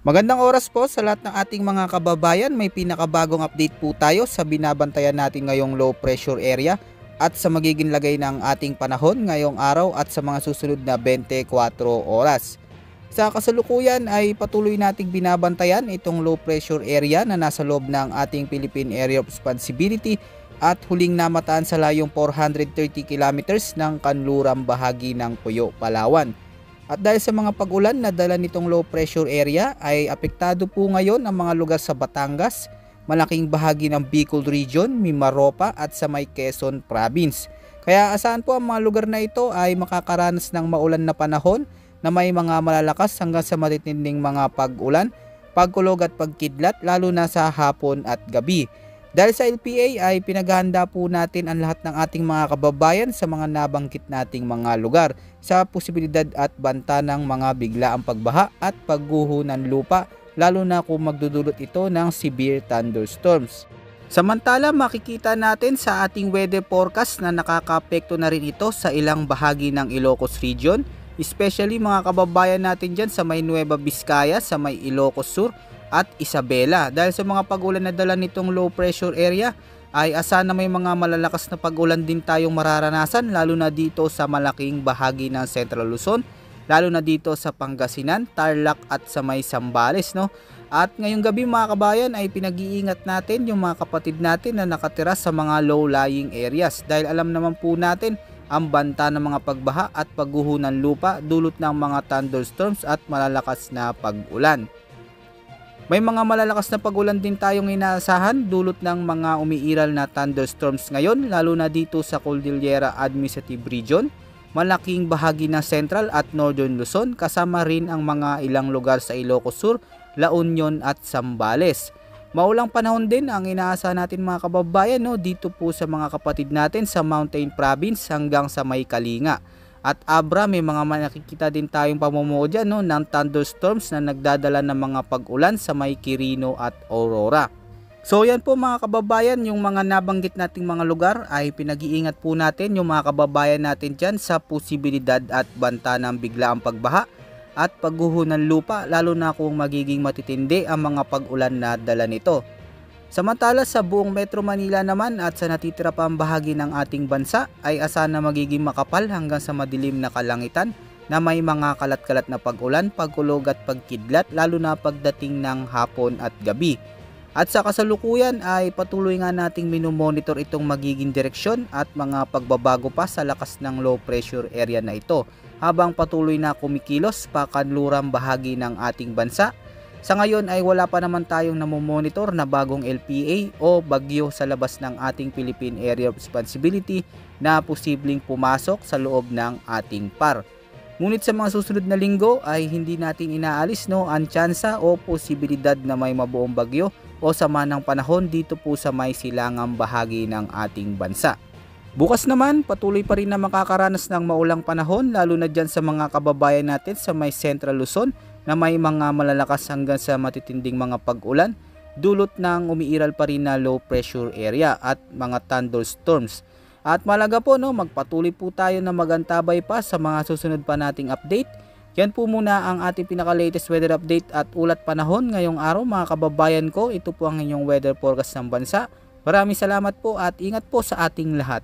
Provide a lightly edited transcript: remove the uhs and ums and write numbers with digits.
Magandang oras po sa lahat ng ating mga kababayan. May pinakabagong update po tayo sa binabantayan natin ngayong low pressure area at sa magiging lagay ng ating panahon ngayong araw at sa mga susunod na 24 oras. Sa kasalukuyan ay patuloy nating binabantayan itong low pressure area na nasa loob ng ating Philippine Area of Responsibility at huling namataan sa layong 430 kilometers ng kanlurang bahagi ng Puyo, Palawan. At dahil sa mga pag-ulan na dala nitong low pressure area ay apektado po ngayon ang mga lugar sa Batangas, malaking bahagi ng Bicol Region, Mimaropa at sa may Quezon Province. Kaya asahan po ang mga lugar na ito ay makakaranas ng maulan na panahon na may mga malalakas hanggang sa matitinding mga pag-ulan, pagkulog at pagkidlat lalo na sa hapon at gabi. Dahil sa LPA ay pinaghahanda po natin ang lahat ng ating mga kababayan sa mga nabanggit nating mga lugar sa posibilidad at banta ng mga biglaang pagbaha at pagguho ng lupa lalo na kung magdudulot ito ng severe thunderstorms. Samantala makikita natin sa ating weather forecast na nakakaapekto na rin ito sa ilang bahagi ng Ilocos Region, especially mga kababayan natin dyan sa may Nueva Vizcaya, sa may Ilocos Sur at Isabela. Dahil sa mga pag-ulan na dala nitong low pressure area ay asahan na may mga malalakas na pag-ulan din tayong mararanasan lalo na dito sa malaking bahagi ng Central Luzon, lalo na dito sa Pangasinan, Tarlac at sa may Zambales, no? At ngayong gabi mga kabayan ay pinag-iingat natin yung mga kapatid natin na nakatira sa mga low-lying areas dahil alam naman po natin ang banta ng mga pagbaha at pagguho ng lupa dulot ng mga thunderstorms at malalakas na pag-ulan. May mga malalakas na pag-ulan din tayong inaasahan dulot ng mga umiiral na thunderstorms ngayon lalo na dito sa Cordillera Administrative Region, malaking bahagi ng Central at Northern Luzon kasama rin ang mga ilang lugar sa Ilocos Sur, La Union at Zambales. Maulang panahon din ang inaasahan natin mga kababayan dito po sa mga kapatid natin sa Mountain Province hanggang sa may Kalinga. At Abra may mga nakikita din tayong pamumuo dyan ng thunderstorms na nagdadala ng mga pag-ulan sa may Quirino at Aurora. So yan po mga kababayan, yung mga nabanggit nating mga lugar ay pinag-iingat po natin yung mga kababayan natin dyan sa posibilidad at banta ng biglaang pagbaha at pagguho ng lupa lalo na kung magiging matitindi ang mga pag-ulan na dala nito. Samantala sa buong Metro Manila naman at sa natitira pang bahagi ng ating bansa ay asahan na magiging makapal hanggang sa madilim na kalangitan na may mga kalat-kalat na pag-ulan, pagkulog at pagkidlat lalo na pagdating ng hapon at gabi. At sa kasalukuyan ay patuloy nga nating minomonitor itong magiging direksyon at mga pagbabago pa sa lakas ng low pressure area na ito habang patuloy na kumikilos pa kanlurang bahagi ng ating bansa. Sa ngayon ay wala pa naman tayong namomonitor na bagong LPA o bagyo sa labas ng ating Philippine Area of Responsibility na posibleng pumasok sa loob ng ating PAR. Ngunit sa mga susunod na linggo ay hindi natin inaalis ang tsansa o posibilidad na may mabuong bagyo o sama ng panahon dito po sa may silangang bahagi ng ating bansa. Bukas naman patuloy pa rin na makakaranas ng maulang panahon lalo na dyan sa mga kababayan natin sa may Central Luzon na may mga malalakas hanggang sa matitinding mga pag-ulan dulot ng umiiral pa rin na low pressure area at mga thunderstorms. At malaga po magpatuloy po tayo na magantabay pa sa mga susunod pa nating update. Yan po muna ang ating pinaka-latest weather update at ulat panahon ngayong araw mga kababayan ko. Ito po ang inyong weather forecast ng bansa. Maraming salamat po at ingat po sa ating lahat.